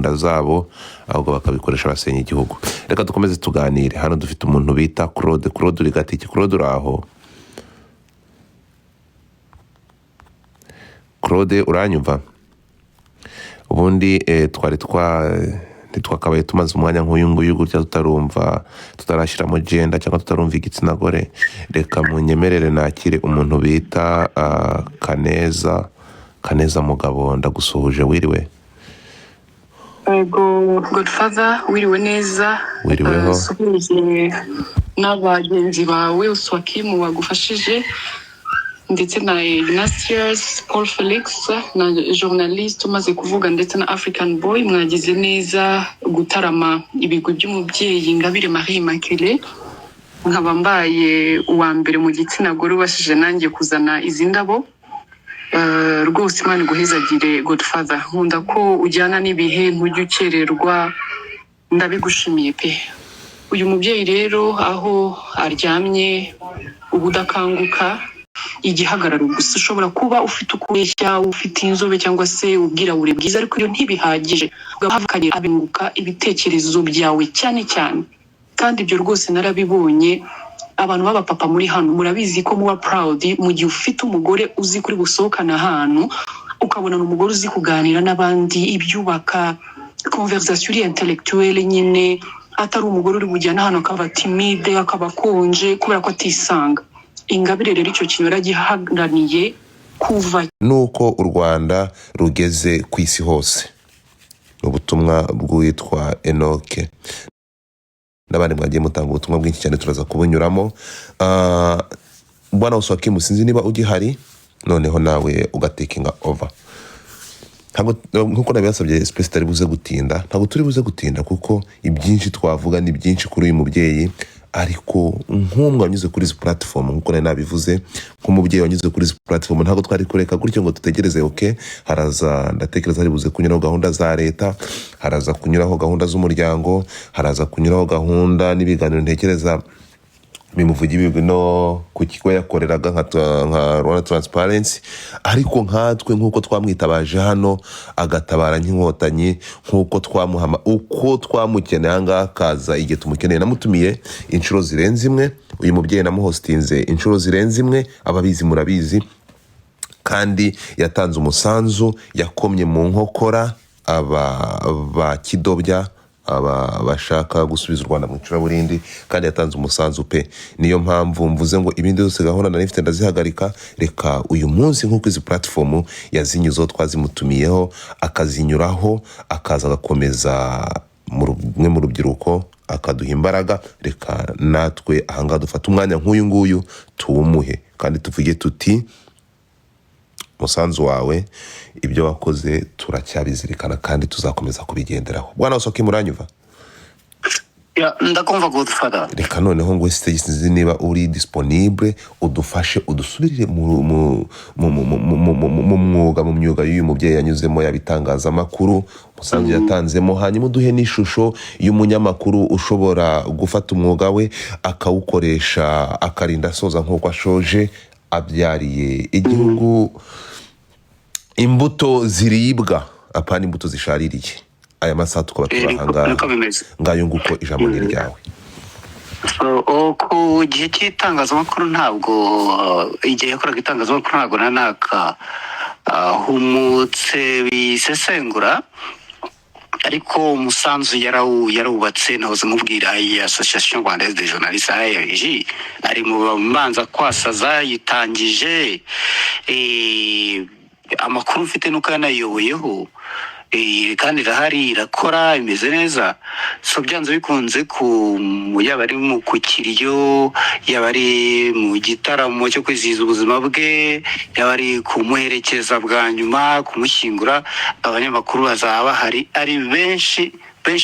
gahunda zabo ahubwo bakabikoresha basenya igihugu. Reka dukomeze tuganire. Hano dufite umuntu bita Claude uri Gatiki. Claude uraho? Claude uranyumva? Ubundi twakabaye tumaze umwanya nk'uyu nguyu gutya tutarashyiramo genda cyangwa tutarumva igitsina gore. Reka munyemerere nakire umuntu bita Kaneza Mugabo. Ndagusuhuje, wiriwe? Godfather, wiriwe neza. Wiriweho. Suhuje n'abagenzi bawe Uswakimu wagufashije, ndetse na Ignatius Paul Felix na journaliste umaze kuvuga, ndetse na African Boy. Mwagize neza gutarama ibigwi by'umubyeyi Ingabire Marie Immaculée. Nkaba mbaye uwa mbere mu gitsina gore ubashije nanjye kuzana izi ndabo. Rwose Imana iguhezagire Godfather. Nkunda ko ujyana n'ibihe, ntujya ukererwa, ndabigushimiye pe. Uyu mubyeyi rero aho aryamye ubudakanguka, igihagararo gusa. Ushobora kuba ufite ukubeshya, ufite inzobe cyangwa se ubwirabure bwiza, ariko iyo ntibihagije. Ugahavukanye abinguka ibitekerezo byawe cyane cyane, kandi ibyo rwose narabibonye. Abantu b'abapapa muri hano murabizi ko muba proud mu gihe ufite umugore uzi kuri gusohokana ahantu, ukabona umugore uzi kuganira n'abandi, ibyubaka conversation intellectuelle nyine, atari umugore uri bujyana hano akaba timide, akaba konje kubera ko atisanga. Ingabire rero icyo kintu yaragihagaraniye kuva nuko u Rwanda rugeze ku isi hose. Ubutumwa bw'uwitwa Enoke n'abandi mwagiye mutanga ubutumwa bwinshi cyane, turaza kubunyuramo. Bwana Uswakimu, sinzi niba ugihari, noneho nawe ugatekinga over. Nkuko nabiyasabye space tari buze gutinda, ntabwo turi buze gutinda kuko ibyinshi twavuga ni byinshi kuri uyu mubyeyi. Ariko nk'umwe wanyuze kuri izi platform, nkuko nari nabivuze, nk'umubyeyi wanyuze kuri izi platform, ntabwo twari kureka gutyo ngo tutegereze. Haraza, ndatekereza hari buze kunyuraho gahunda za leta, haraza kunyuraho gahunda z'umuryango, haraza kunyuraho gahunda n'ibiganiro ntekereza bimuvugi no ku kigo yakoreraga nka Rwanda Transparency. Ariko nkatwe nk'uko twamwitabaje hano agatabara nk'inkotanyi, nk'uko twamuhama, uko twamukeneye ahangaha akaza igihe tumukeneye. Namutumiye inshuro zirenze imwe, uyu mubyeyi namuhostinze inshuro zirenze imwe, ababizi murabizi, kandi yatanze umusanzu, yakomye mu nkokora aba kidobya, aba bashaka gusubiza u Rwanda mu icuraburindi, kandi yatanze umusanzu pe. Niyo mpamvu mvuze ngo ibindi byose gahunda nari mfite ndazihagarika. Reka uyu munsi nk'uko izi platform yazinyuzeho, twazimutumiyeho, akazinyuraho, akaza agakomeza mu rubyiruko, akaduha imbaraga. Reka natwe ahangaha dufata umwanya nk'uyu nguyu tuwumuhe, kandi tuvuge tuti umusanzu wawe, ibyo wakoze turacyabizirikana kandi tuzakomeza kubigenderaho. Bwana Uswakimu, uranyumva? Ndakumva Godfather. Reka noneho ngo sinzi niba uri disponible, udufashe udusubirire mu mwuga, mu myuga y'uyu mubyeyi yanyuzemo, yabitangazamakuru, umusanzu yatanzemo, hanyuma uduhe n'ishusho y'umunyamakuru ushobora gufata umwuga we akawukoresha akarinda asoza nk'uko ashoje, abyariye igihugu imbuto ziribwa, apana imbuto zishaririye. Aya masaha tukaba turahanga ngayo nguko ijambo ni ryawe. Ku gihe cy'itangazamakuru ntabwo igihe yakoraga itangazamakuru ntabwo nanaka humutse bisesengura, ariko umusanzu yarawubatse. Nahoze nkubwira iyi Association Rwandaise des Journalistes ARJ ari mu bamanza kwasaza, yitangije amakuru mfite nuko yanayoboyeho, kandi irahari, irakora, imeze neza. So byanze bikunze yaba ari mu kukiriyo, yaba ari mu gitaramo cyo kwizihiza ubuzima bwe, yaba ari kumuherekeza bwa nyuma, kumushyingura, abanyamakuru bazaba bahari ari benshi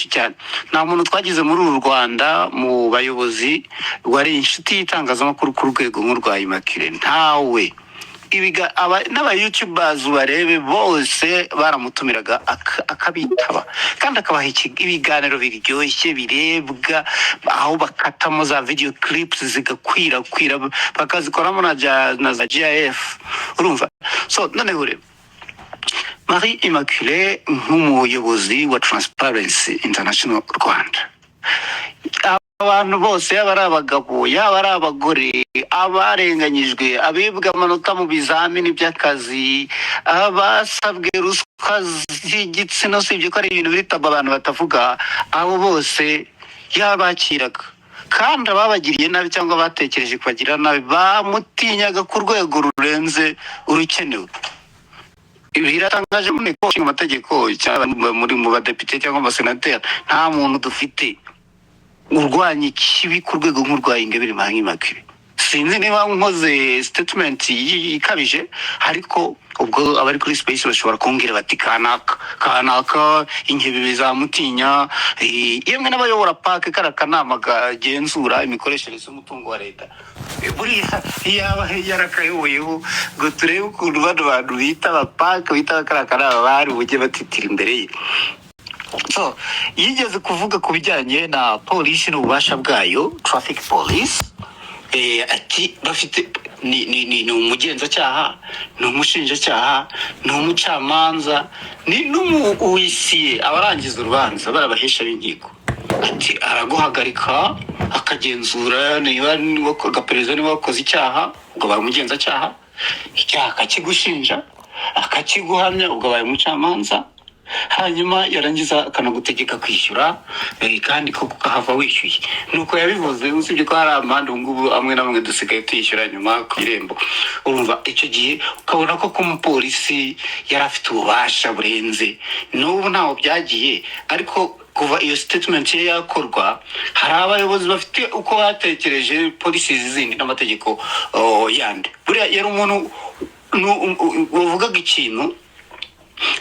cyane. Nta muntu twagize muri uru Rwanda mu bayobozi wari inshuti y'itangazamakuru ku rwego nk'urwa Immaculée, ntawe. N'aba YouTubers barebe bose baramutumiraga akabitaba, kandi akabaha ibiganiro biryoshye birebwa, aho bakatamo za video clips zigakwirakwira, bakazikoramo na za GIF, urumva. So noneho Marie Immaculée nk'umuyobozi wa Transparency International Rwanda, abantu bose yaba ari abagabo yaba ari abagore, abarenganyijwe, abibwa amanota mu bizamini by'akazi, abasabwe ruswa z'igitsina, usibye ko ari ibintu bitaba abantu batavuga, abo bose yabakiraga, kandi ababagiriye nabi cyangwa batekereje kubagira nabi bamutinyaga ku rwego rurenze urukenewe. Biratangaje mu nteko ishinga amategeko cyangwa muri mu badepite cyangwa abasenateri, nta muntu dufite urwanya ikibi ku rwego nk'urwa Ingabire Marie Immaculée. Sinzi niba nkoze statement ikabije, ariko ubwo abari kuri space bashobora kumbwira bati kanaka inkebe bizamutinya, yemwe n'abayobora park kara kanama gagenzura imikoreshereze y'umutungo wa leta, buriya yaba yarakayoboyeho ngo turebe ukuntu bano bantu bita abapark bita kara kanama bari bujye batitira imbere ye. So yigeze kuvuga ku bijyanye na polisi n'ububasha bwayo, traffic police, ati bafite ni umugenzacyaha, ni umushinjacyaha, ni umucamanza, ni n'umuwisiye, abarangiza urubanza barabahesha b'inkiko. Ati araguhagarika akagenzura niba agaperereza niba wakoze icyaha, ubwo baye umugenzacyaha, icyaha akakigushinja akakiguhamya, ubwo baye umucamanza, hanyuma yarangiza akanagutegeka kwishyura, kandi ko ukahava wishyuye. Nuko yabivuze, usibye ko hari amande ngubu amwe namwe dusigaye tuyishyura nyuma ku irembo. Urumva icyo gihe ukabona ko umupolisi yari afite ububasha burenze. N'ubu ntaho byagiye, ariko kuva iyo statement ye yakorwa, hari abayobozi bafite uko batekereje polisi zindi n'amategeko yandi. Buriya yari umuntu uvugaga ikintu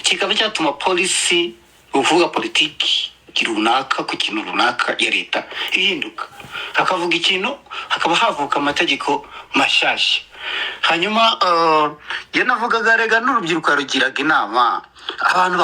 kikaba cyatuma polisi uvuga politiki runaka ku kintu runaka ya leta ihinduka, hakavuga ikintu hakaba havuka amategeko mashyashya. Hanyuma yanavugaga rega n'urubyiruko rugiraga inama abantu